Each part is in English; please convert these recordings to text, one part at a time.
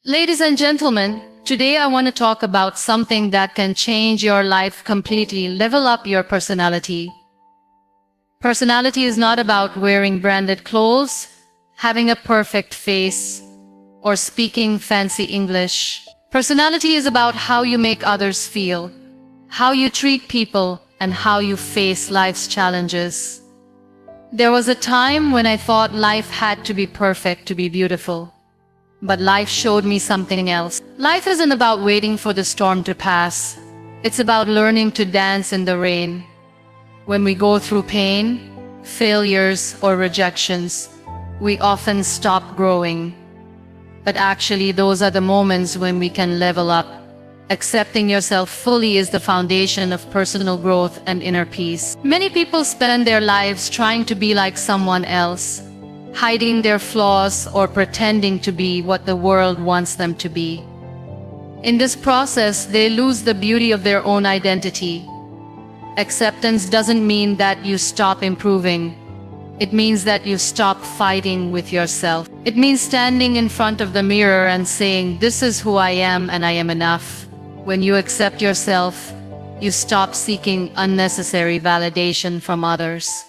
Ladies and gentlemen, today I want to talk about something that can change your life completely, level up your personality. Personality is not about wearing branded clothes, having a perfect face, or speaking fancy English. Personality is about how you make others feel, how you treat people, and how you face life's challenges. There was a time when I thought life had to be perfect to be beautiful. But life showed me something else. Life isn't about waiting for the storm to pass. It's about learning to dance in the rain. When we go through pain, failures, or rejections, we often stop growing. But actually, those are the moments when we can level up. Accepting yourself fully is the foundation of personal growth and inner peace. Many people spend their lives trying to be like someone else, hiding their flaws or pretending to be what the world wants them to be. In this process, they lose the beauty of their own identity. Acceptance doesn't mean that you stop improving. It means that you stop fighting with yourself. It means standing in front of the mirror and saying, "This is who I am and I am enough." When you accept yourself, you stop seeking unnecessary validation from others.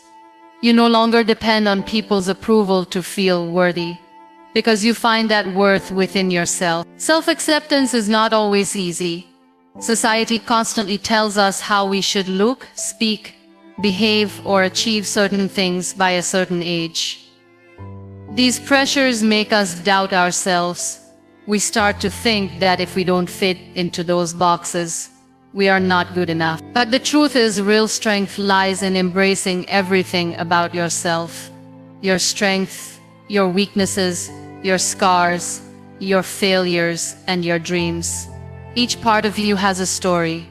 You no longer depend on people's approval to feel worthy, because you find that worth within yourself. Self-acceptance is not always easy. Society constantly tells us how we should look, speak, behave, or achieve certain things by a certain age. These pressures make us doubt ourselves. We start to think that if we don't fit into those boxes, we are not good enough. But the truth is, real strength lies in embracing everything about yourself. Your strengths, your weaknesses, your scars, your failures, and your dreams. Each part of you has a story.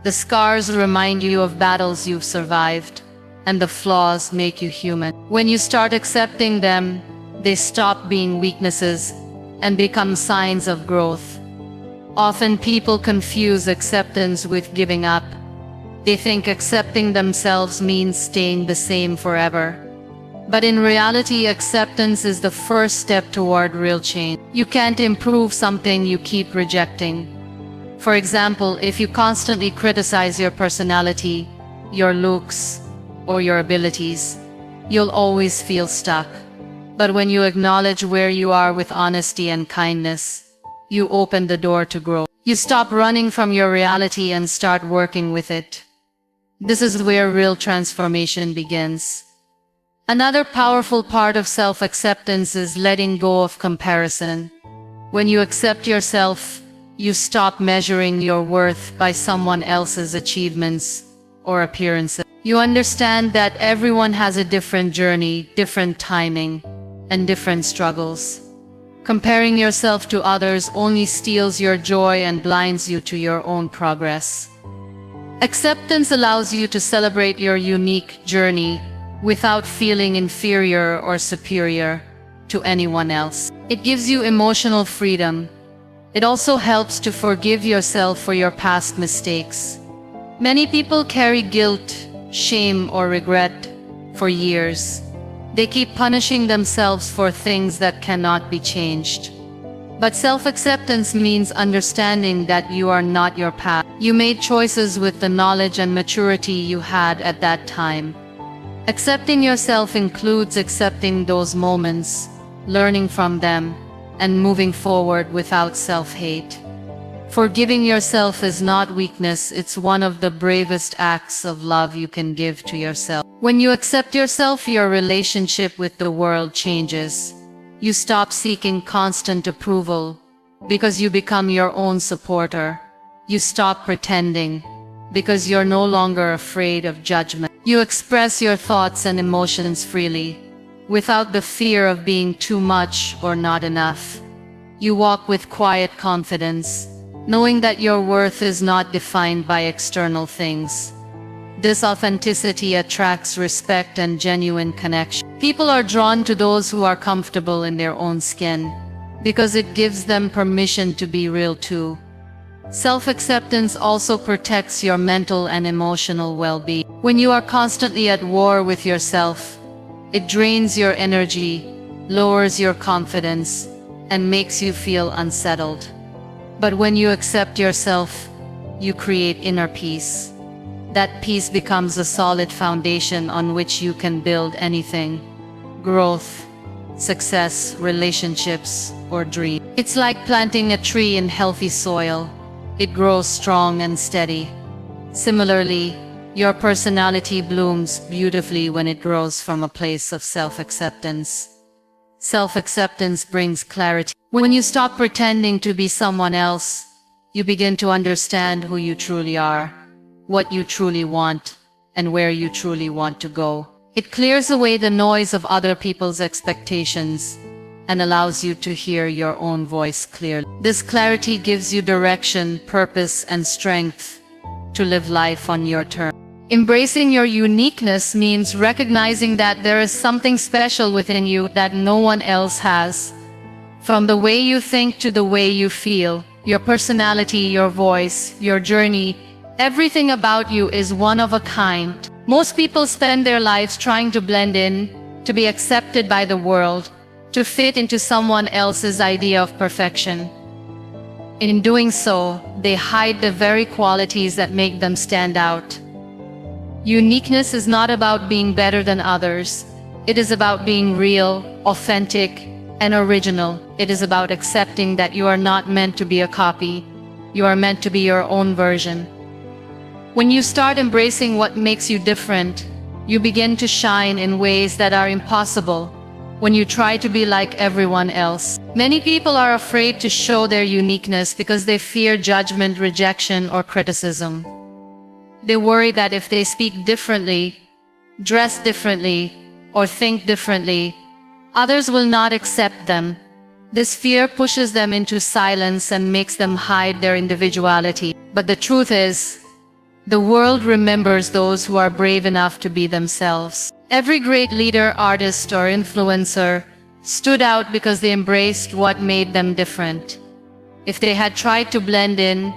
The scars remind you of battles you've survived, and the flaws make you human. When you start accepting them, they stop being weaknesses and become signs of growth. Often people confuse acceptance with giving up. They think accepting themselves means staying the same forever. But in reality, acceptance is the first step toward real change. You can't improve something you keep rejecting. For example, if you constantly criticize your personality, your looks, or your abilities, you'll always feel stuck. But when you acknowledge where you are with honesty and kindness, you open the door to grow. You stop running from your reality and start working with it. This is where real transformation begins. Another powerful part of self-acceptance is letting go of comparison. When you accept yourself, you stop measuring your worth by someone else's achievements or appearances. You understand that everyone has a different journey, different timing, and different struggles. Comparing yourself to others only steals your joy and blinds you to your own progress. Acceptance allows you to celebrate your unique journey without feeling inferior or superior to anyone else. It gives you emotional freedom. It also helps to forgive yourself for your past mistakes. Many people carry guilt, shame, or regret for years. They keep punishing themselves for things that cannot be changed. But self-acceptance means understanding that you are not your past. You made choices with the knowledge and maturity you had at that time. Accepting yourself includes accepting those moments, learning from them, and moving forward without self-hate. Forgiving yourself is not weakness, it's one of the bravest acts of love you can give to yourself. When you accept yourself, your relationship with the world changes. You stop seeking constant approval because you become your own supporter. You stop pretending because you're no longer afraid of judgment. You express your thoughts and emotions freely, without the fear of being too much or not enough. You walk with quiet confidence, knowing that your worth is not defined by external things. This authenticity attracts respect and genuine connection. People are drawn to those who are comfortable in their own skin, because it gives them permission to be real too. Self-acceptance also protects your mental and emotional well-being. When you are constantly at war with yourself, it drains your energy, lowers your confidence, and makes you feel unsettled. But when you accept yourself, you create inner peace. That peace becomes a solid foundation on which you can build anything: growth, success, relationships, or dream. It's like planting a tree in healthy soil. It grows strong and steady. Similarly, your personality blooms beautifully when it grows from a place of self-acceptance. Self-acceptance brings clarity. When you stop pretending to be someone else, you begin to understand who you truly are, what you truly want, and where you truly want to go. It clears away the noise of other people's expectations and allows you to hear your own voice clearly. This clarity gives you direction, purpose, and strength to live life on your terms. Embracing your uniqueness means recognizing that there is something special within you that no one else has. From the way you think to the way you feel, your personality, your voice, your journey, everything about you is one of a kind. Most people spend their lives trying to blend in, to be accepted by the world, to fit into someone else's idea of perfection. In doing so, they hide the very qualities that make them stand out. Uniqueness is not about being better than others. It is about being real, authentic, and original. It is about accepting that you are not meant to be a copy. You are meant to be your own version. When you start embracing what makes you different, you begin to shine in ways that are impossible when you try to be like everyone else. Many people are afraid to show their uniqueness because they fear judgment, rejection, or criticism. They worry that if they speak differently, dress differently, or think differently, others will not accept them. This fear pushes them into silence and makes them hide their individuality. But the truth is, the world remembers those who are brave enough to be themselves. Every great leader, artist, or influencer stood out because they embraced what made them different. If they had tried to blend in,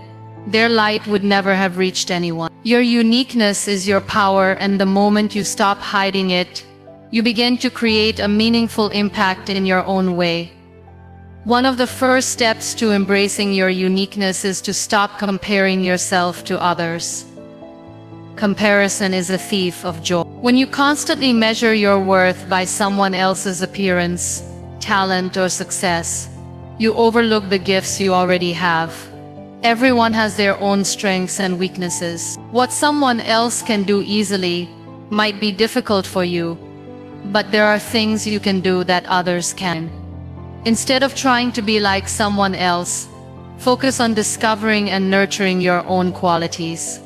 their light would never have reached anyone. Your uniqueness is your power, and the moment you stop hiding it, you begin to create a meaningful impact in your own way. One of the first steps to embracing your uniqueness is to stop comparing yourself to others. Comparison is a thief of joy. When you constantly measure your worth by someone else's appearance, talent, or success, you overlook the gifts you already have. Everyone has their own strengths and weaknesses. What someone else can do easily might be difficult for you, but there are things you can do that others can. Instead of trying to be like someone else, focus on discovering and nurturing your own qualities.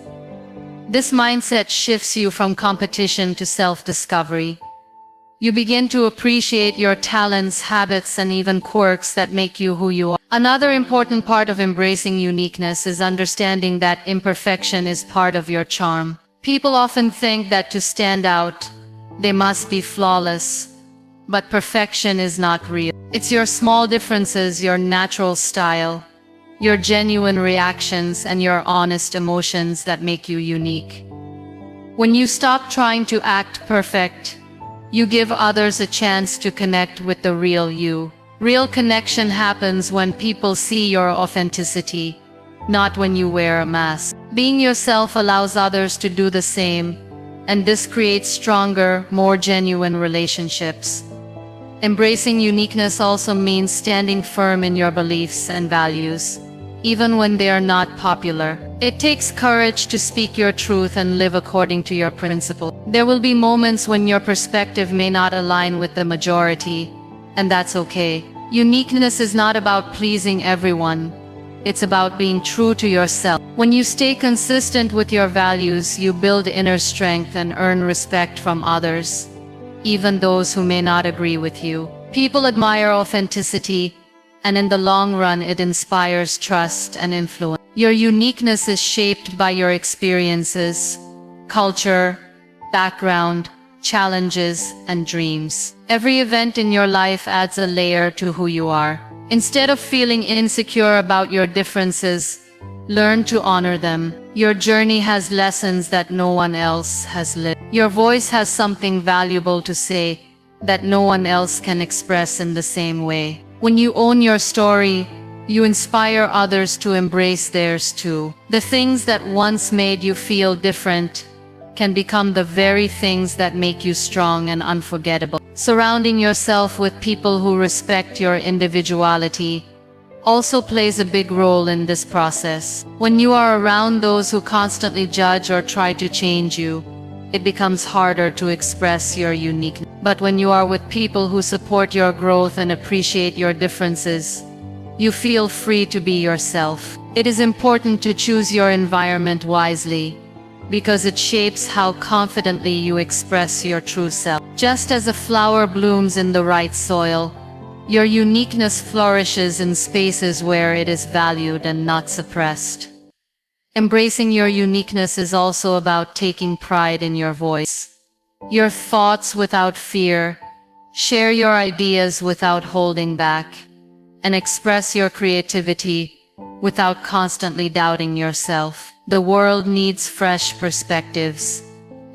This mindset shifts you from competition to self-discovery. You begin to appreciate your talents, habits, and even quirks that make you who you are. Another important part of embracing uniqueness is understanding that imperfection is part of your charm. People often think that to stand out, they must be flawless. But perfection is not real. It's your small differences, your natural style, your genuine reactions, and your honest emotions that make you unique. When you stop trying to act perfect, you give others a chance to connect with the real you. Real connection happens when people see your authenticity, not when you wear a mask. Being yourself allows others to do the same, and this creates stronger, more genuine relationships. Embracing uniqueness also means standing firm in your beliefs and values, even when they are not popular. It takes courage to speak your truth and live according to your principles. There will be moments when your perspective may not align with the majority, and that's okay. Uniqueness is not about pleasing everyone. It's about being true to yourself. When you stay consistent with your values, you build inner strength and earn respect from others, even those who may not agree with you. People admire authenticity, and in the long run it inspires trust and influence. Your uniqueness is shaped by your experiences, culture, background, challenges, and dreams. Every event in your life adds a layer to who you are. Instead of feeling insecure about your differences, learn to honor them. Your journey has lessons that no one else has lived. Your voice has something valuable to say that no one else can express in the same way. When you own your story, you inspire others to embrace theirs too. The things that once made you feel different can become the very things that make you strong and unforgettable. Surrounding yourself with people who respect your individuality also plays a big role in this process. When you are around those who constantly judge or try to change you, it becomes harder to express your uniqueness. But when you are with people who support your growth and appreciate your differences, you feel free to be yourself. It is important to choose your environment wisely, because it shapes how confidently you express your true self. Just as a flower blooms in the right soil, your uniqueness flourishes in spaces where it is valued and not suppressed. Embracing your uniqueness is also about taking pride in your voice, your thoughts without fear. Share your ideas without holding back, and express your creativity without constantly doubting yourself. The world needs fresh perspectives,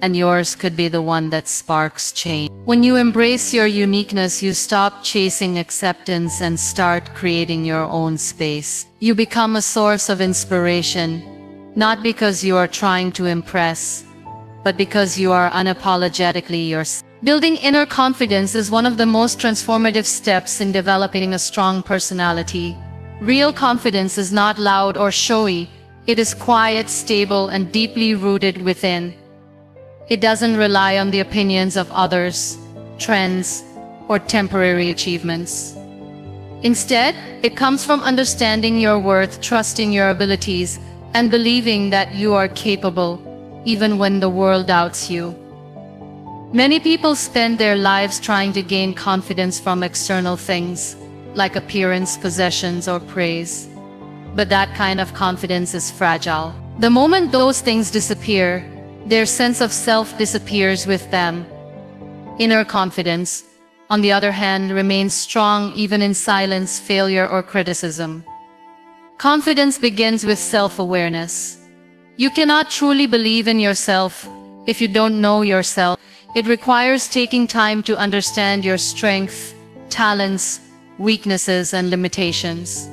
and yours could be the one that sparks change. When you embrace your uniqueness, you stop chasing acceptance and start creating your own space. You become a source of inspiration, not because you are trying to impress, but because you are unapologetically yourself. Building inner confidence is one of the most transformative steps in developing a strong personality. Real confidence is not loud or showy. It is quiet, stable, and deeply rooted within. It doesn't rely on the opinions of others, trends, or temporary achievements. Instead, it comes from understanding your worth, trusting your abilities, and believing that you are capable, even when the world doubts you. Many people spend their lives trying to gain confidence from external things, like appearance, possessions, or praise. But that kind of confidence is fragile. The moment those things disappear, their sense of self disappears with them. Inner confidence, on the other hand, remains strong even in silence, failure, or criticism. Confidence begins with self-awareness. You cannot truly believe in yourself if you don't know yourself. It requires taking time to understand your strengths, talents, weaknesses, and limitations.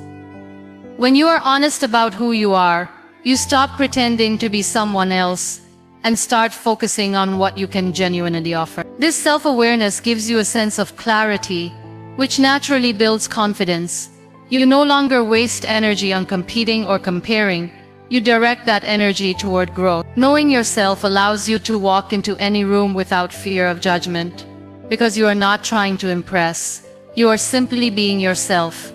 When you are honest about who you are, you stop pretending to be someone else and start focusing on what you can genuinely offer. This self-awareness gives you a sense of clarity, which naturally builds confidence. You no longer waste energy on competing or comparing. You direct that energy toward growth. Knowing yourself allows you to walk into any room without fear of judgment, because you are not trying to impress. You are simply being yourself.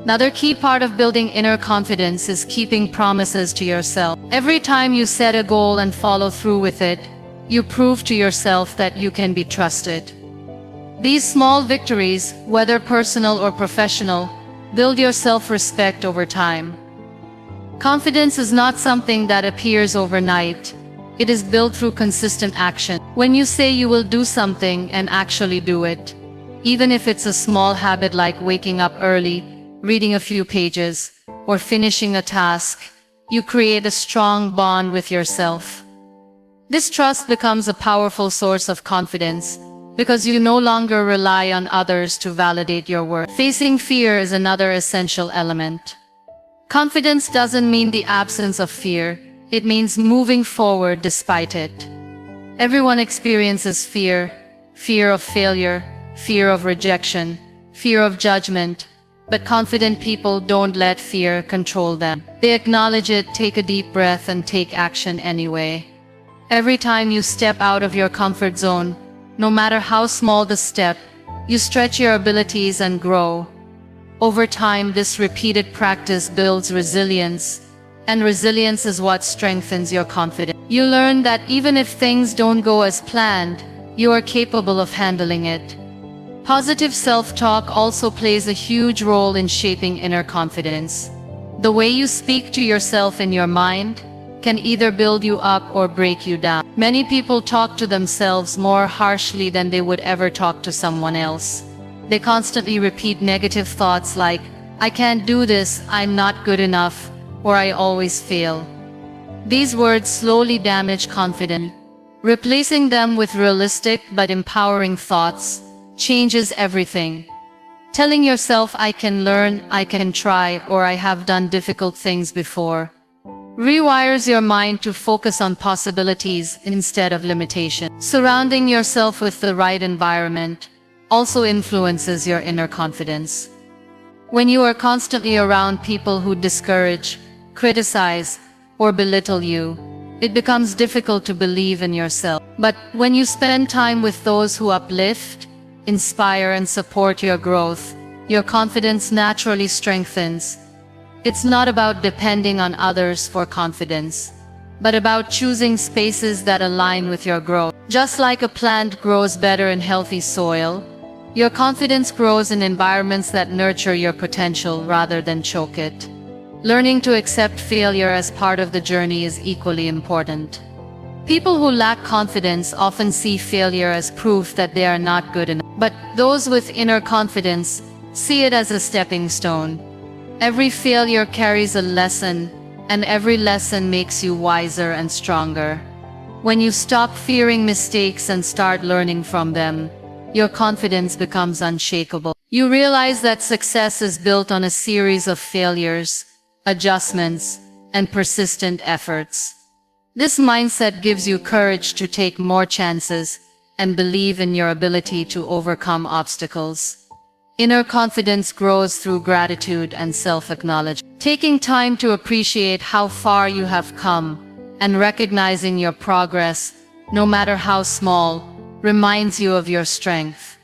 Another key part of building inner confidence is keeping promises to yourself. Every time you set a goal and follow through with it, you prove to yourself that you can be trusted. These small victories, whether personal or professional, build your self-respect over time. Confidence is not something that appears overnight. It is built through consistent action. When you say you will do something and actually do it, even if it's a small habit like waking up early, reading a few pages, or finishing a task, you create a strong bond with yourself. This trust becomes a powerful source of confidence, because you no longer rely on others to validate your worth. Facing fear is another essential element. Confidence doesn't mean the absence of fear, it means moving forward despite it. Everyone experiences fear, fear of failure, fear of rejection, fear of judgment, but confident people don't let fear control them. They acknowledge it, take a deep breath, and take action anyway. Every time you step out of your comfort zone, no matter how small the step, you stretch your abilities and grow. Over time, this repeated practice builds resilience, and resilience is what strengthens your confidence. You learn that even if things don't go as planned, you are capable of handling it. Positive self-talk also plays a huge role in shaping inner confidence. The way you speak to yourself in your mind can either build you up or break you down. Many people talk to themselves more harshly than they would ever talk to someone else. They constantly repeat negative thoughts like, "I can't do this, I'm not good enough," or "I always fail." These words slowly damage confidence. Replacing them with realistic but empowering thoughts changes everything. Telling yourself, I can learn, I can try, or I have done difficult things before, rewires your mind to focus on possibilities instead of limitation. Surrounding yourself with the right environment also influences your inner confidence. When you are constantly around people who discourage, criticize, or belittle you, it becomes difficult to believe in yourself. But when you spend time with those who uplift, inspire, and support your growth, your confidence naturally strengthens. It's not about depending on others for confidence, but about choosing spaces that align with your growth. Just like a plant grows better in healthy soil, your confidence grows in environments that nurture your potential rather than choke it. Learning to accept failure as part of the journey is equally important. People who lack confidence often see failure as proof that they are not good enough. But those with inner confidence see it as a stepping stone. Every failure carries a lesson, and every lesson makes you wiser and stronger. When you stop fearing mistakes and start learning from them, your confidence becomes unshakable. You realize that success is built on a series of failures, adjustments, and persistent efforts. This mindset gives you courage to take more chances and believe in your ability to overcome obstacles. Inner confidence grows through gratitude and self-acknowledgement. Taking time to appreciate how far you have come and recognizing your progress, no matter how small, reminds you of your strength.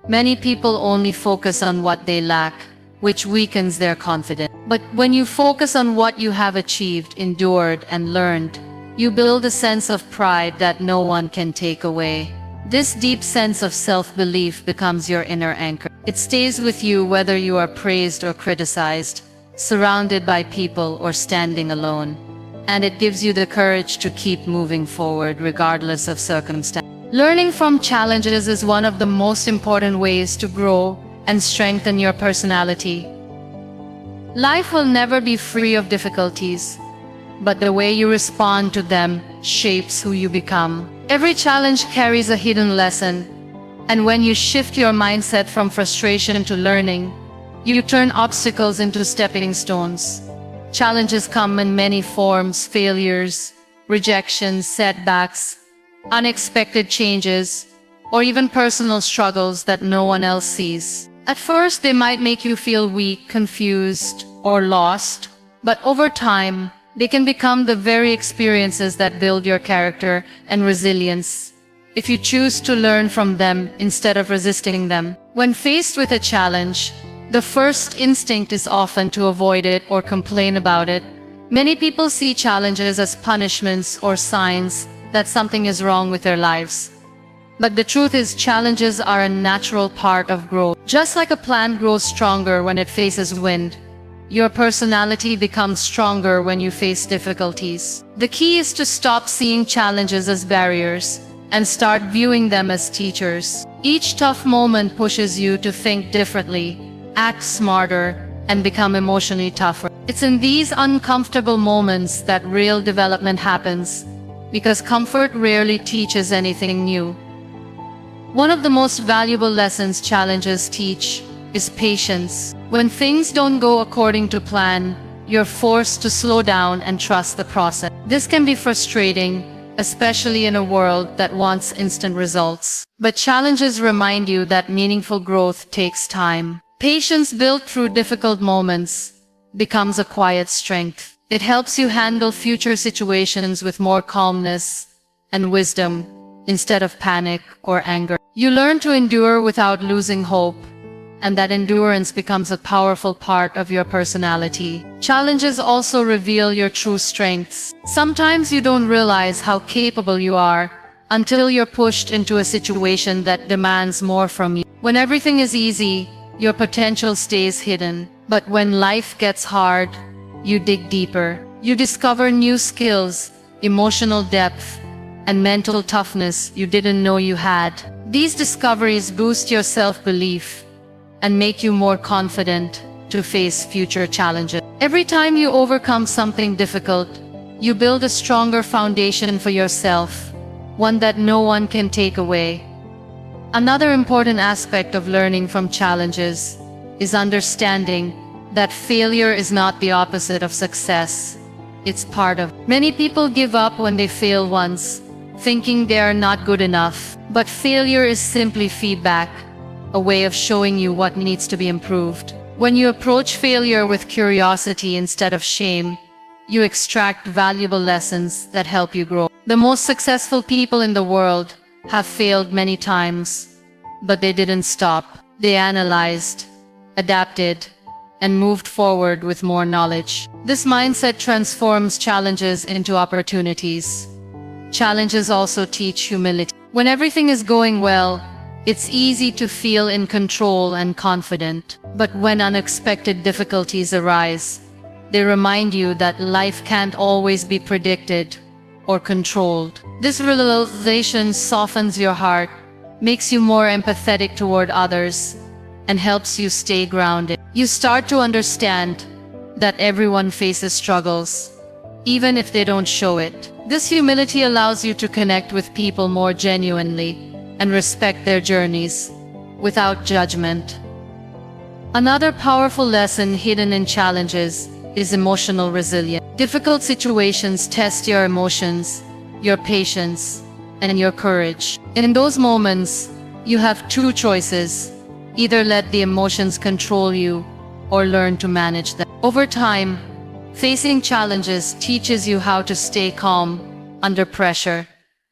Many people only focus on what they lack, which weakens their confidence. But when you focus on what you have achieved, endured, and learned, you build a sense of pride that no one can take away. This deep sense of self-belief becomes your inner anchor. It stays with you whether you are praised or criticized, surrounded by people or standing alone. And it gives you the courage to keep moving forward regardless of circumstance. Learning from challenges is one of the most important ways to grow and strengthen your personality. Life will never be free of difficulties, but the way you respond to them shapes who you become. Every challenge carries a hidden lesson, and when you shift your mindset from frustration to learning, you turn obstacles into stepping stones. Challenges come in many forms: failures, rejections, setbacks, unexpected changes, or even personal struggles that no one else sees. At first, they might make you feel weak, confused, or lost, but over time, they can become the very experiences that build your character and resilience, if you choose to learn from them instead of resisting them. When faced with a challenge, the first instinct is often to avoid it or complain about it. Many people see challenges as punishments or signs that something is wrong with their lives. But the truth is, challenges are a natural part of growth. Just like a plant grows stronger when it faces wind, your personality becomes stronger when you face difficulties. The key is to stop seeing challenges as barriers and start viewing them as teachers. Each tough moment pushes you to think differently, act smarter, and become emotionally tougher. It's in these uncomfortable moments that real development happens, because comfort rarely teaches anything new. One of the most valuable lessons challenges teach is patience. When things don't go according to plan, you're forced to slow down and trust the process. This can be frustrating, especially in a world that wants instant results. But challenges remind you that meaningful growth takes time. Patience built through difficult moments becomes a quiet strength. It helps you handle future situations with more calmness and wisdom instead of panic or anger. You learn to endure without losing hope, and that endurance becomes a powerful part of your personality. Challenges also reveal your true strengths. Sometimes you don't realize how capable you are until you're pushed into a situation that demands more from you. When everything is easy, your potential stays hidden. But when life gets hard, you dig deeper. You discover new skills, emotional depth, and mental toughness you didn't know you had. These discoveries boost your self-belief and make you more confident to face future challenges. Every time you overcome something difficult, you build a stronger foundation for yourself, one that no one can take away. Another important aspect of learning from challenges is understanding that failure is not the opposite of success. It's part of. Many people give up when they fail once, thinking they are not good enough. But failure is simply feedback, a way of showing you what needs to be improved. When you approach failure with curiosity instead of shame, you extract valuable lessons that help you grow. The most successful people in the world have failed many times, but they didn't stop. They analyzed, adapted, and moved forward with more knowledge. This mindset transforms challenges into opportunities. Challenges also teach humility. When everything is going well, it's easy to feel in control and confident. But when unexpected difficulties arise, they remind you that life can't always be predicted or controlled. This realization softens your heart, makes you more empathetic toward others, and helps you stay grounded. You start to understand that everyone faces struggles, even if they don't show it. This humility allows you to connect with people more genuinely and respect their journeys without judgment. Another powerful lesson hidden in challenges is emotional resilience. Difficult situations test your emotions, your patience, and your courage. In those moments, you have two choices: either let the emotions control you or learn to manage them. Over time, facing challenges teaches you how to stay calm under pressure,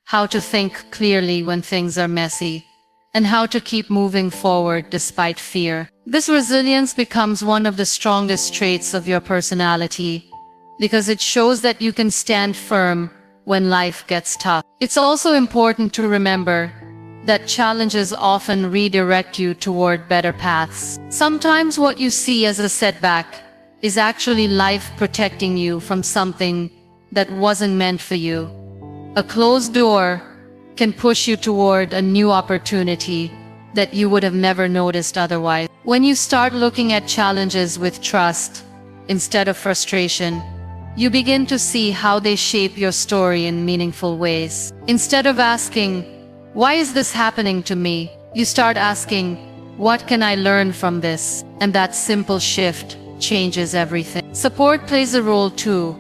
how to think clearly when things are messy, and how to keep moving forward despite fear. This resilience becomes one of the strongest traits of your personality, because it shows that you can stand firm when life gets tough. It's also important to remember that challenges often redirect you toward better paths. Sometimes what you see as a setback is actually life protecting you from something that wasn't meant for you. A closed door can push you toward a new opportunity that you would have never noticed otherwise. When you start looking at challenges with trust instead of frustration, you begin to see how they shape your story in meaningful ways. Instead of asking, "Why is this happening to me?" you start asking, "What can I learn from this?" And that simple shift changes everything. Support plays a role too.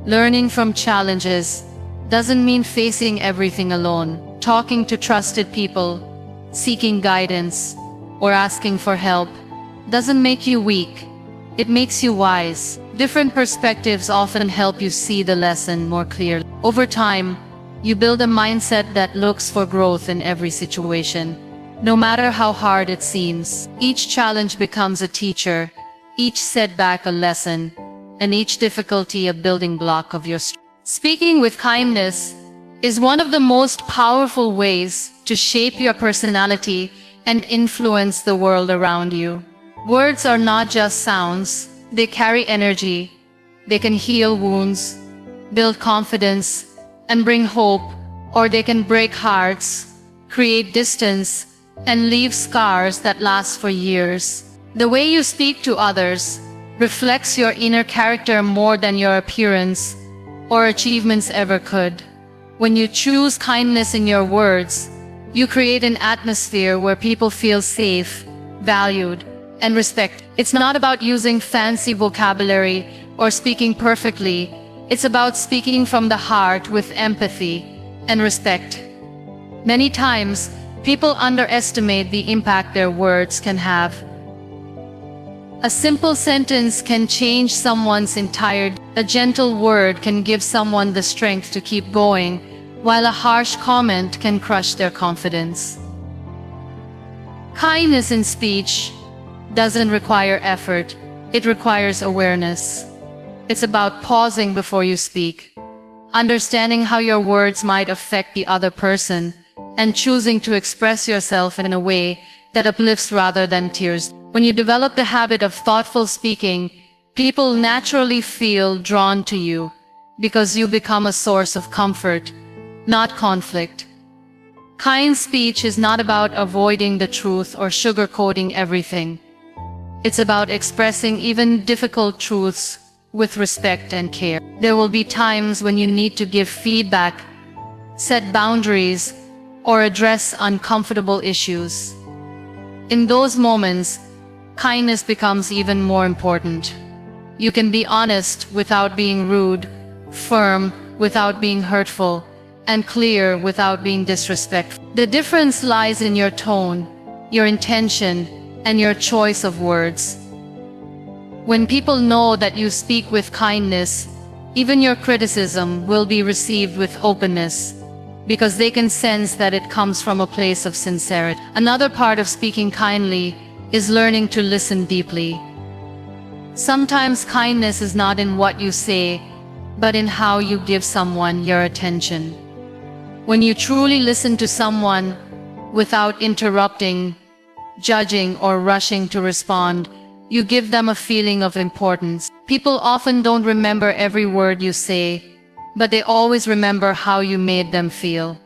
Learning from challenges doesn't mean facing everything alone. Talking to trusted people, seeking guidance, or asking for help doesn't make you weak. It makes you wise. Different perspectives often help you see the lesson more clearly. Over time, you build a mindset that looks for growth in every situation. No matter how hard it seems, each challenge becomes a teacher, each setback a lesson, and each difficulty a building block of your strength. Speaking with kindness is one of the most powerful ways to shape your personality and influence the world around you. Words are not just sounds, they carry energy. They can heal wounds, build confidence, and bring hope, or they can break hearts, create distance, and leave scars that last for years. The way you speak to others reflects your inner character more than your appearance or achievements ever could. When you choose kindness in your words, you create an atmosphere where people feel safe, valued, and respected. It's not about using fancy vocabulary or speaking perfectly. It's about speaking from the heart with empathy and respect. Many times, people underestimate the impact their words can have. A simple sentence can change someone's entire day. A gentle word can give someone the strength to keep going, while a harsh comment can crush their confidence. Kindness in speech doesn't require effort, it requires awareness. It's about pausing before you speak, understanding how your words might affect the other person, and choosing to express yourself in a way that uplifts rather than tears. When you develop the habit of thoughtful speaking, people naturally feel drawn to you because you become a source of comfort, not conflict. Kind speech is not about avoiding the truth or sugarcoating everything. It's about expressing even difficult truths with respect and care. There will be times when you need to give feedback, set boundaries, or address uncomfortable issues. In those moments, kindness becomes even more important. You can be honest without being rude, firm without being hurtful, and clear without being disrespectful. The difference lies in your tone, your intention, and your choice of words. When people know that you speak with kindness, even your criticism will be received with openness, because they can sense that it comes from a place of sincerity. Another part of speaking kindly is learning to listen deeply. Sometimes kindness is not in what you say, but in how you give someone your attention. When you truly listen to someone without interrupting, judging, or rushing to respond, you give them a feeling of importance. People often don't remember every word you say, but they always remember how you made them feel.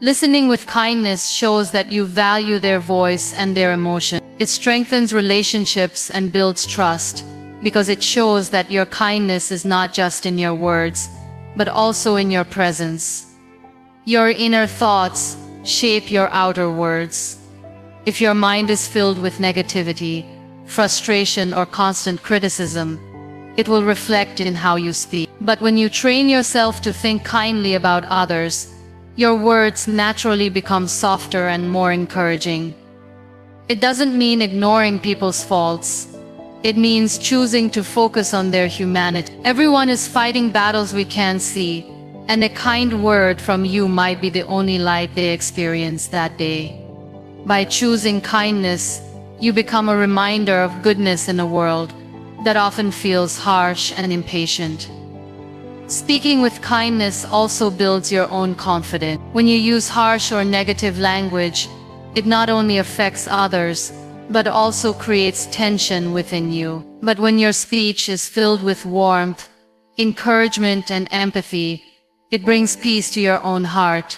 Listening with kindness shows that you value their voice and their emotion. It strengthens relationships and builds trust, because it shows that your kindness is not just in your words, but also in your presence. Your inner thoughts shape your outer words. If your mind is filled with negativity, frustration, or constant criticism, it will reflect in how you speak. But when you train yourself to think kindly about others, your words naturally become softer and more encouraging. It doesn't mean ignoring people's faults. It means choosing to focus on their humanity. Everyone is fighting battles we can't see, and a kind word from you might be the only light they experience that day. By choosing kindness, you become a reminder of goodness in a world that often feels harsh and impatient. Speaking with kindness also builds your own confidence. When you use harsh or negative language, it not only affects others, but also creates tension within you. But when your speech is filled with warmth, encouragement, and empathy, it brings peace to your own heart.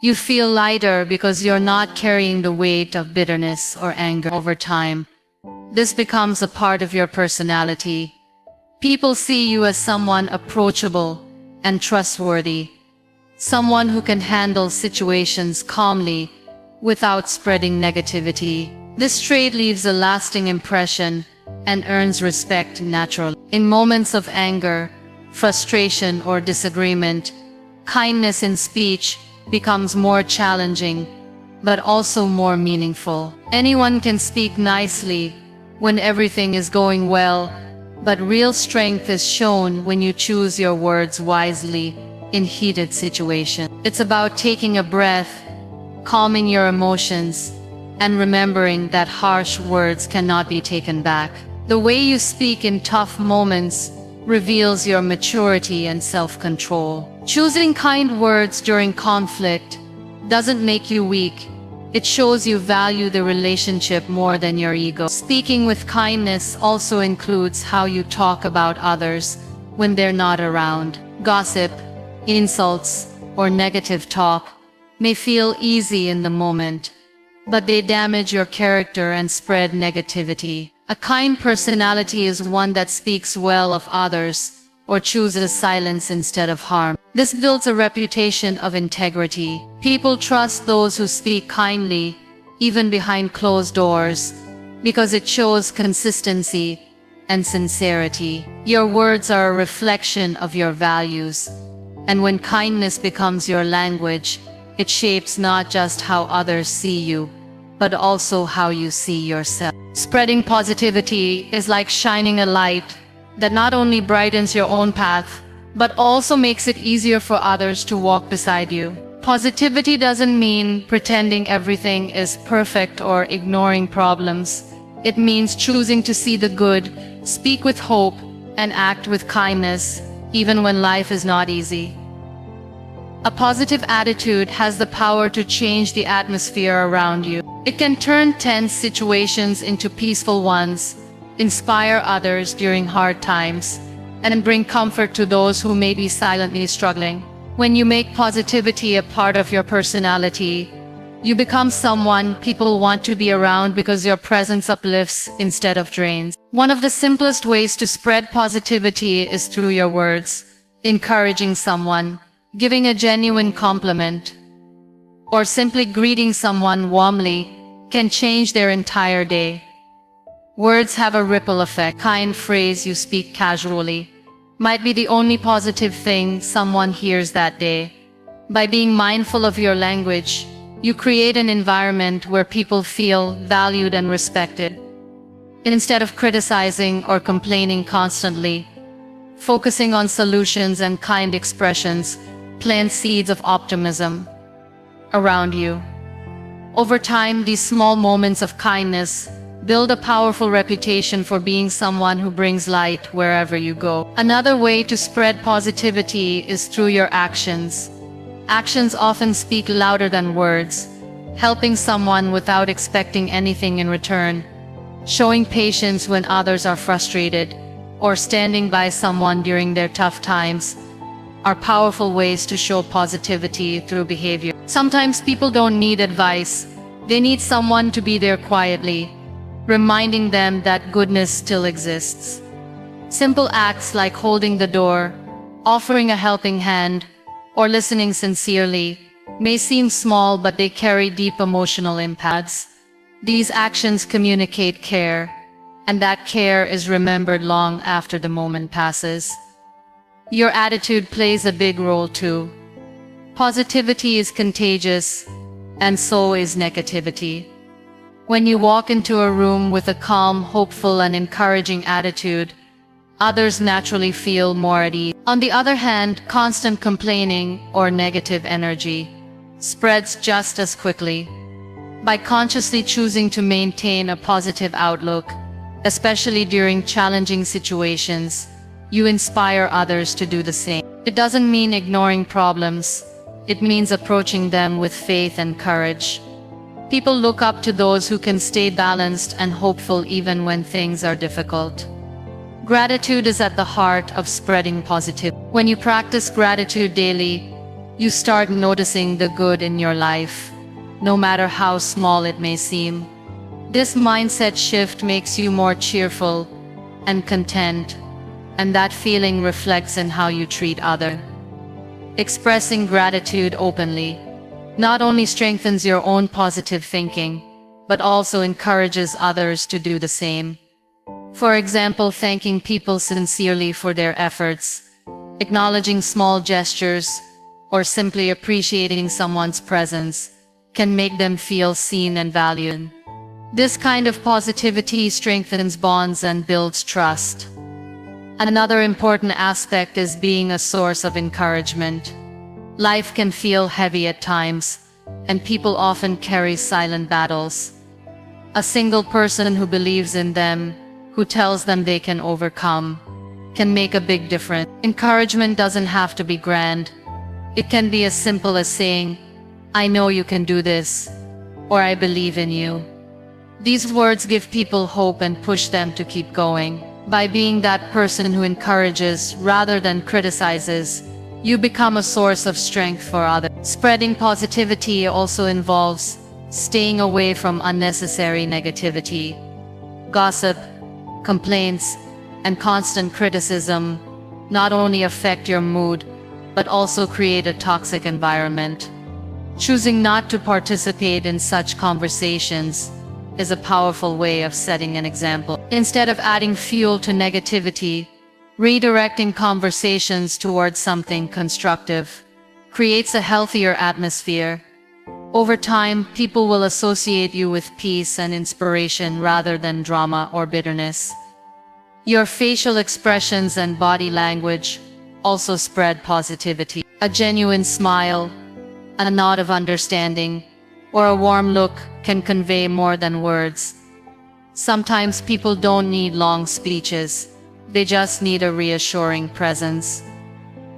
You feel lighter because you're not carrying the weight of bitterness or anger. Over time, this becomes a part of your personality. People see you as someone approachable and trustworthy, someone who can handle situations calmly without spreading negativity. This trait leaves a lasting impression and earns respect naturally. In moments of anger, frustration, or disagreement, kindness in speech becomes more challenging, but also more meaningful. Anyone can speak nicely when everything is going well, but real strength is shown when you choose your words wisely in heated situations. It's about taking a breath, calming your emotions, and remembering that harsh words cannot be taken back. The way you speak in tough moments reveals your maturity and self-control. Choosing kind words during conflict doesn't make you weak. It shows you value the relationship more than your ego. Speaking with kindness also includes how you talk about others when they're not around. Gossip, insults, or negative talk may feel easy in the moment, but they damage your character and spread negativity. A kind personality is one that speaks well of others or chooses silence instead of harm. This builds a reputation of integrity. People trust those who speak kindly, even behind closed doors, because it shows consistency and sincerity. Your words are a reflection of your values, and when kindness becomes your language, it shapes not just how others see you, but also how you see yourself. Spreading positivity is like shining a light that not only brightens your own path, but also makes it easier for others to walk beside you. Positivity doesn't mean pretending everything is perfect or ignoring problems. It means choosing to see the good, speak with hope, and act with kindness, even when life is not easy. A positive attitude has the power to change the atmosphere around you. It can turn tense situations into peaceful ones, inspire others during hard times, and bring comfort to those who may be silently struggling. When you make positivity a part of your personality, you become someone people want to be around because your presence uplifts instead of drains. One of the simplest ways to spread positivity is through your words. Encouraging someone, giving a genuine compliment, or simply greeting someone warmly can change their entire day. Words have a ripple effect. Kind phrase you speak casually might be the only positive thing someone hears that day. By being mindful of your language, you create an environment where people feel valued and respected. Instead of criticizing or complaining constantly, focusing on solutions and kind expressions plant seeds of optimism around you. Over time, these small moments of kindness build a powerful reputation for being someone who brings light wherever you go. Another way to spread positivity is through your actions. Actions often speak louder than words. Helping someone without expecting anything in return, showing patience when others are frustrated, or standing by someone during their tough times are powerful ways to show positivity through behavior. Sometimes people don't need advice. They need someone to be there quietly, reminding them that goodness still exists. Simple acts like holding the door, offering a helping hand, or listening sincerely may seem small, but they carry deep emotional impacts. These actions communicate care, and that care is remembered long after the moment passes. Your attitude plays a big role too. Positivity is contagious, and so is negativity. When you walk into a room with a calm, hopeful, and encouraging attitude, others naturally feel more at ease. On the other hand, constant complaining or negative energy spreads just as quickly. By consciously choosing to maintain a positive outlook, especially during challenging situations, you inspire others to do the same. It doesn't mean ignoring problems. It means approaching them with faith and courage. People look up to those who can stay balanced and hopeful even when things are difficult. Gratitude is at the heart of spreading positivity. When you practice gratitude daily, you start noticing the good in your life, no matter how small it may seem. This mindset shift makes you more cheerful and content, and that feeling reflects in how you treat others. Expressing gratitude openly not only strengthens your own positive thinking, but also encourages others to do the same. For example, thanking people sincerely for their efforts, acknowledging small gestures, or simply appreciating someone's presence can make them feel seen and valued. This kind of positivity strengthens bonds and builds trust. Another important aspect is being a source of encouragement. Life can feel heavy at times, and people often carry silent battles. A single person who believes in them, who tells them they can overcome, can make a big difference. Encouragement doesn't have to be grand. It can be as simple as saying, "I know you can do this," or "I believe in you." These words give people hope and push them to keep going. By being that person who encourages rather than criticizes, you become a source of strength for others. Spreading positivity also involves staying away from unnecessary negativity. Gossip, complaints, and constant criticism not only affect your mood, but also create a toxic environment. Choosing not to participate in such conversations is a powerful way of setting an example. Instead of adding fuel to negativity, redirecting conversations towards something constructive creates a healthier atmosphere. Over time, people will associate you with peace and inspiration rather than drama or bitterness. Your facial expressions and body language also spread positivity. A genuine smile, a nod of understanding, or a warm look can convey more than words. Sometimes people don't need long speeches. They just need a reassuring presence.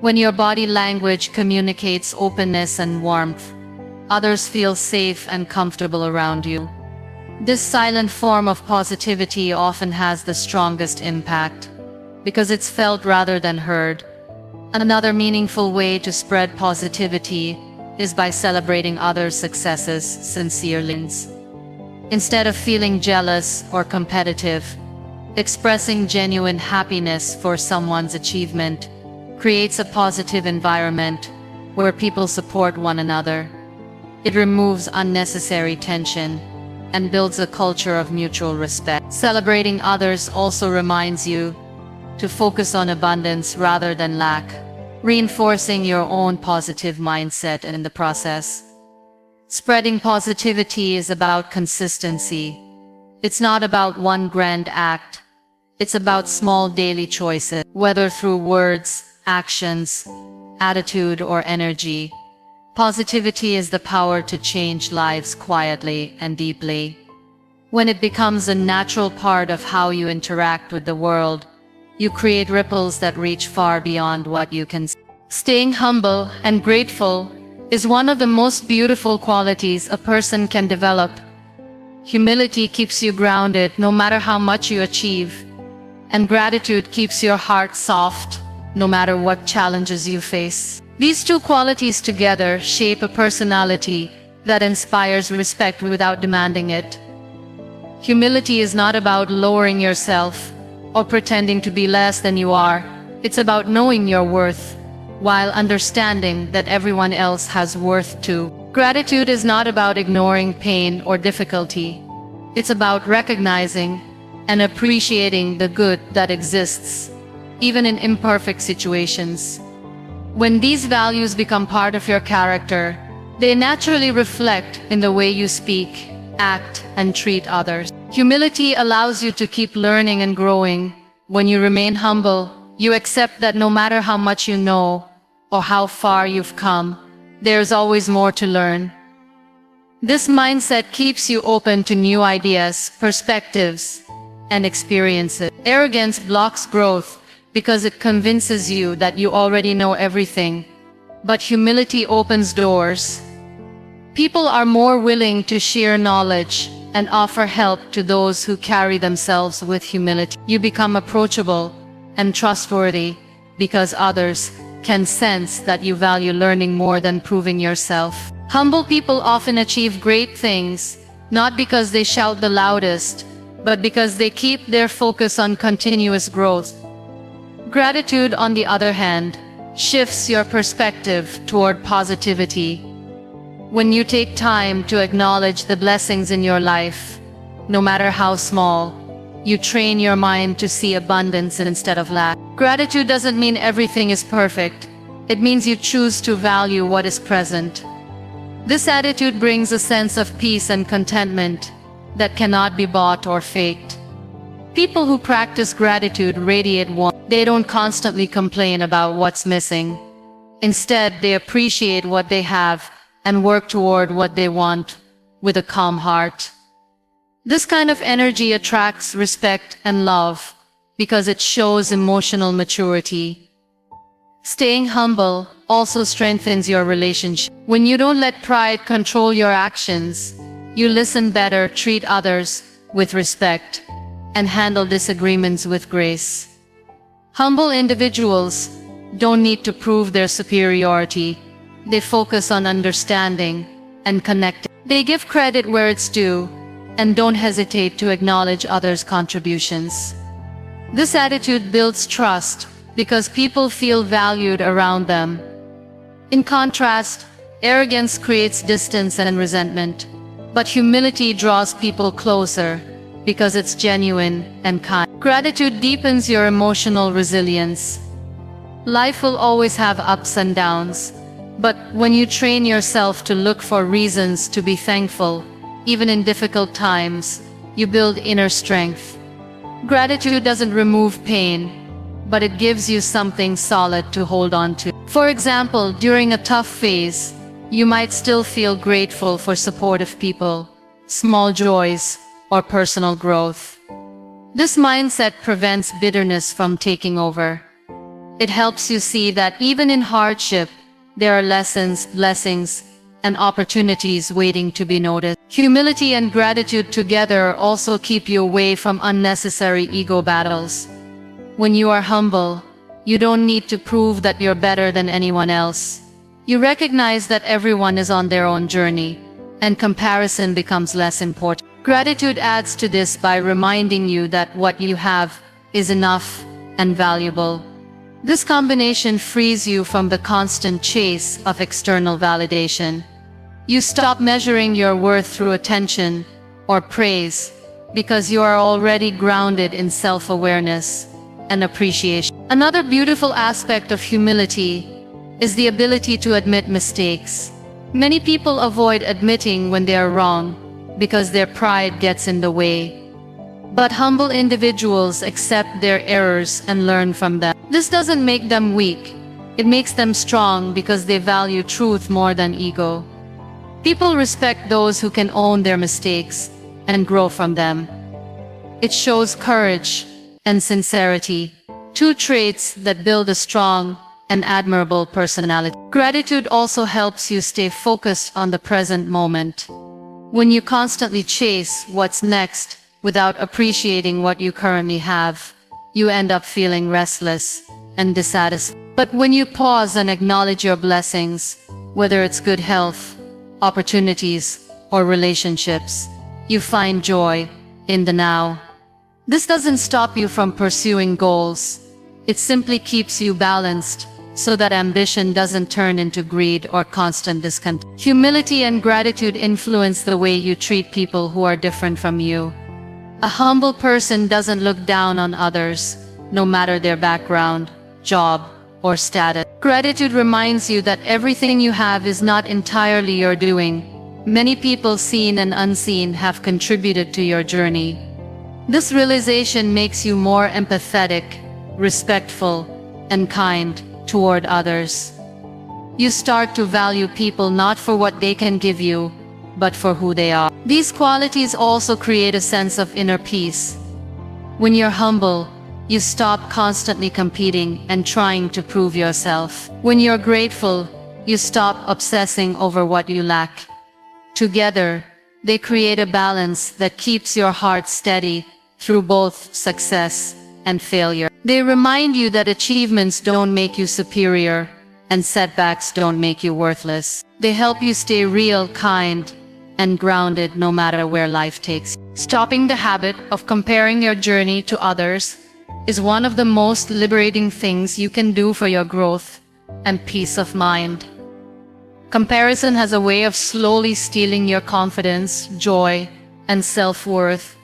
When your body language communicates openness and warmth, others feel safe and comfortable around you. This silent form of positivity often has the strongest impact, because it's felt rather than heard. Another meaningful way to spread positivity is by celebrating others' successes sincerely. Instead of feeling jealous or competitive, expressing genuine happiness for someone's achievement creates a positive environment where people support one another. It removes unnecessary tension and builds a culture of mutual respect. Celebrating others also reminds you to focus on abundance rather than lack, reinforcing your own positive mindset in the process. Spreading positivity is about consistency. It's not about one grand act. It's about small daily choices, whether through words, actions, attitude, or energy. Positivity is the power to change lives quietly and deeply. When it becomes a natural part of how you interact with the world, you create ripples that reach far beyond what you can see. Staying humble and grateful is one of the most beautiful qualities a person can develop. Humility keeps you grounded no matter how much you achieve, and gratitude keeps your heart soft no matter what challenges you face. These two qualities together shape a personality that inspires respect without demanding it. Humility is not about lowering yourself or pretending to be less than you are. It's about knowing your worth, while understanding that everyone else has worth too. Gratitude is not about ignoring pain or difficulty. It's about recognizing and appreciating the good that exists, even in imperfect situations. When these values become part of your character, they naturally reflect in the way you speak, act, and treat others. Humility allows you to keep learning and growing. When you remain humble, you accept that no matter how much you know or how far you've come, there's always more to learn. This mindset keeps you open to new ideas, perspectives, and experiences. Arrogance blocks growth because it convinces you that you already know everything. But humility opens doors. People are more willing to share knowledge and offer help to those who carry themselves with humility. You become approachable and trustworthy because others can sense that you value learning more than proving yourself. Humble people often achieve great things, not because they shout the loudest, but because they keep their focus on continuous growth. Gratitude, on the other hand, shifts your perspective toward positivity. When you take time to acknowledge the blessings in your life, no matter how small, you train your mind to see abundance instead of lack. Gratitude doesn't mean everything is perfect. It means you choose to value what is present. This attitude brings a sense of peace and contentment that cannot be bought or faked. People who practice gratitude radiate warmth. They don't constantly complain about what's missing. Instead, they appreciate what they have and work toward what they want with a calm heart. This kind of energy attracts respect and love because it shows emotional maturity. Staying humble also strengthens your relationship. When you don't let pride control your actions, you listen better, treat others with respect, and handle disagreements with grace. Humble individuals don't need to prove their superiority. They focus on understanding and connecting. They give credit where it's due and don't hesitate to acknowledge others' contributions. This attitude builds trust because people feel valued around them. In contrast, arrogance creates distance and resentment, but humility draws people closer because it's genuine and kind. Gratitude deepens your emotional resilience. Life will always have ups and downs, but when you train yourself to look for reasons to be thankful, even in difficult times, you build inner strength. Gratitude doesn't remove pain, but it gives you something solid to hold on to. For example, during a tough phase, you might still feel grateful for supportive people, small joys, or personal growth. This mindset prevents bitterness from taking over. It helps you see that even in hardship, there are lessons, blessings, and opportunities waiting to be noticed. Humility and gratitude together also keep you away from unnecessary ego battles. When you are humble, you don't need to prove that you're better than anyone else. You recognize that everyone is on their own journey, and comparison becomes less important. Gratitude adds to this by reminding you that what you have is enough and valuable. This combination frees you from the constant chase of external validation. You stop measuring your worth through attention or praise, because you are already grounded in self-awareness and appreciation. Another beautiful aspect of humility is the ability to admit mistakes. Many people avoid admitting when they are wrong because their pride gets in the way. But humble individuals accept their errors and learn from them. This doesn't make them weak. It makes them strong because they value truth more than ego. People respect those who can own their mistakes and grow from them. It shows courage and sincerity, two traits that build a strong and admirable personality. Gratitude also helps you stay focused on the present moment. When you constantly chase what's next without appreciating what you currently have, you end up feeling restless and dissatisfied. But when you pause and acknowledge your blessings, whether it's good health, opportunities, or relationships, you find joy in the now. This doesn't stop you from pursuing goals. It simply keeps you balanced so that ambition doesn't turn into greed or constant discontent. Humility and gratitude influence the way you treat people who are different from you. A humble person doesn't look down on others, no matter their background, job, or status. Gratitude reminds you that everything you have is not entirely your doing. Many people, seen and unseen, have contributed to your journey. This realization makes you more empathetic, respectful, and kind toward others. You start to value people not for what they can give you, but for who they are. These qualities also create a sense of inner peace. When you're humble, you stop constantly competing and trying to prove yourself. When you're grateful, you stop obsessing over what you lack. Together, they create a balance that keeps your heart steady through both success and failure. They remind you that achievements don't make you superior, and setbacks don't make you worthless. They help you stay real, kind, and grounded no matter where life takes you. Stopping the habit of comparing your journey to others is one of the most liberating things you can do for your growth and peace of mind. Comparison has a way of slowly stealing your confidence, joy, and self-worth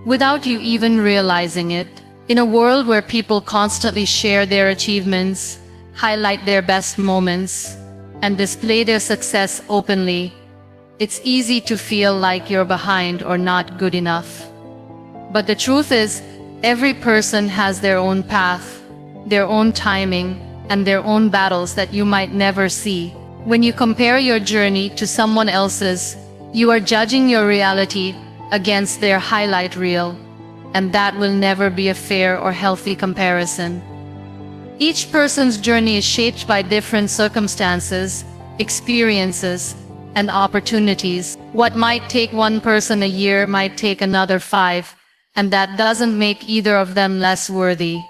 without you even realizing it. In a world where people constantly share their achievements, highlight their best moments, and display their success openly, it's easy to feel like you're behind or not good enough. But the truth is, every person has their own path, their own timing, and their own battles that you might never see. When you compare your journey to someone else's, you are judging your reality against their highlight reel, and that will never be a fair or healthy comparison. Each person's journey is shaped by different circumstances, experiences, and opportunities. What might take one person a year might take another 5, and that doesn't make either of them less worthy.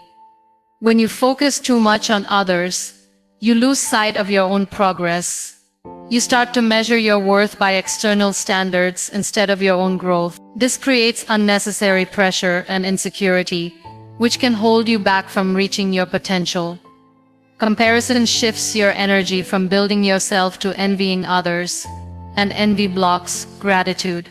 When you focus too much on others, you lose sight of your own progress. You start to measure your worth by external standards instead of your own growth. This creates unnecessary pressure and insecurity, which can hold you back from reaching your potential. Comparison shifts your energy from building yourself to envying others, and envy blocks gratitude.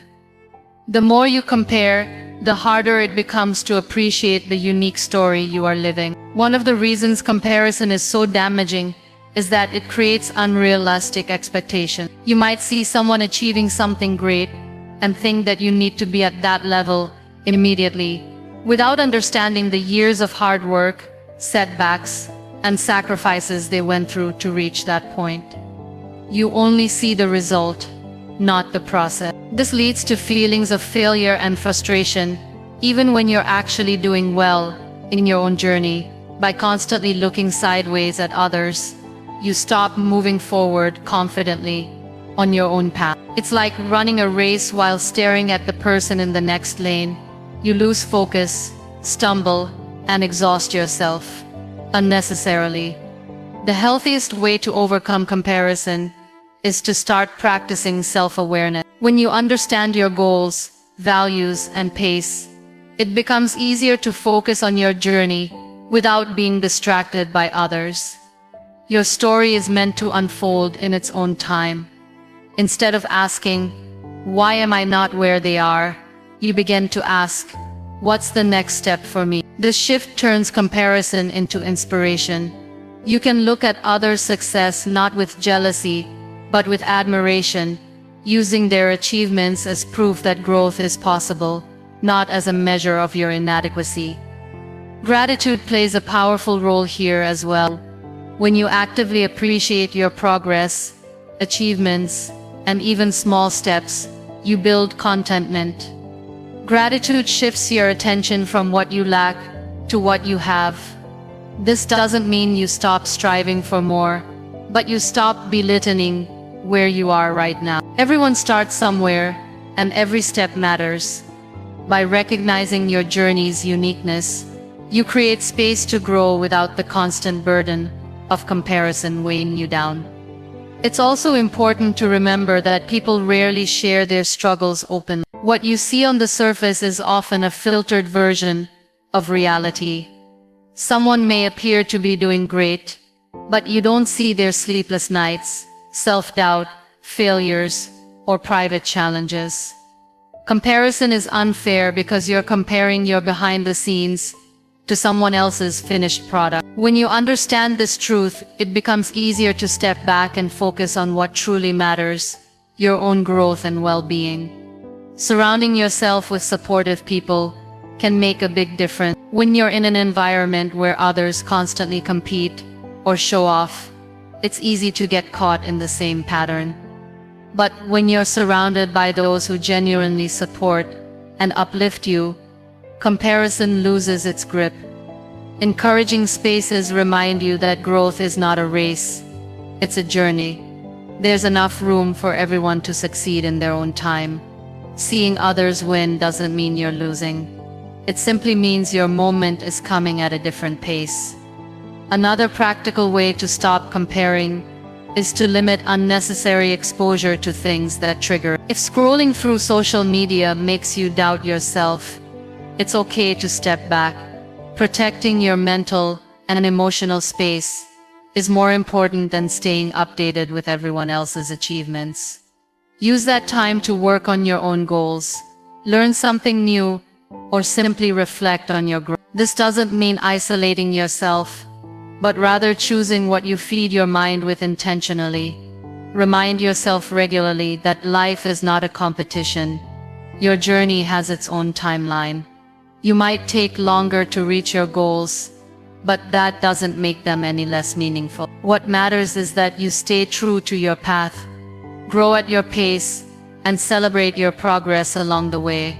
The more you compare, the harder it becomes to appreciate the unique story you are living. One of the reasons comparison is so damaging is that it creates unrealistic expectations. You might see someone achieving something great and think that you need to be at that level immediately, without understanding the years of hard work, setbacks, and sacrifices they went through to reach that point. You only see the result, not the process. This leads to feelings of failure and frustration, even when you're actually doing well in your own journey. By constantly looking sideways at others, you stop moving forward confidently on your own path. It's like running a race while staring at the person in the next lane. You lose focus, stumble, and exhaust yourself unnecessarily. The healthiest way to overcome comparison is to start practicing self-awareness. When you understand your goals, values, and pace, it becomes easier to focus on your journey without being distracted by others. Your story is meant to unfold in its own time. Instead of asking, "Why am I not where they are?" you begin to ask, what's the next step for me? This shift turns comparison into inspiration. You can look at others' success not with jealousy, but with admiration, using their achievements as proof that growth is possible, not as a measure of your inadequacy. Gratitude plays a powerful role here as well. When you actively appreciate your progress, achievements, and even small steps, you build contentment. Gratitude shifts your attention from what you lack to what you have. This doesn't mean you stop striving for more, but you stop belittling where you are right now. Everyone starts somewhere, and every step matters. By recognizing your journey's uniqueness, you create space to grow without the constant burden of comparison weighing you down. It's also important to remember that people rarely share their struggles openly. What you see on the surface is often a filtered version of reality. Someone may appear to be doing great, but you don't see their sleepless nights, self-doubt, failures, or private challenges. Comparison is unfair because you're comparing your behind the scenes to someone else's finished product. When you understand this truth, it becomes easier to step back and focus on what truly matters, your own growth and well-being. Surrounding yourself with supportive people can make a big difference. When you're in an environment where others constantly compete or show off, it's easy to get caught in the same pattern. But when you're surrounded by those who genuinely support and uplift you, comparison loses its grip. Encouraging spaces remind you that growth is not a race, it's a journey. There's enough room for everyone to succeed in their own time. Seeing others win doesn't mean you're losing. It simply means your moment is coming at a different pace. Another practical way to stop comparing is to limit unnecessary exposure to things that trigger. If scrolling through social media makes you doubt yourself, it's okay to step back. Protecting your mental and emotional space is more important than staying updated with everyone else's achievements. Use that time to work on your own goals, learn something new, or simply reflect on your growth. This doesn't mean isolating yourself, but rather choosing what you feed your mind with intentionally. Remind yourself regularly that life is not a competition. Your journey has its own timeline. You might take longer to reach your goals, but that doesn't make them any less meaningful. What matters is that you stay true to your path, grow at your pace, and celebrate your progress along the way.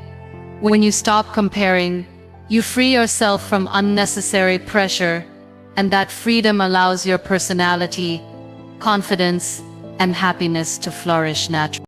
When you stop comparing, you free yourself from unnecessary pressure, and that freedom allows your personality, confidence, and happiness to flourish naturally.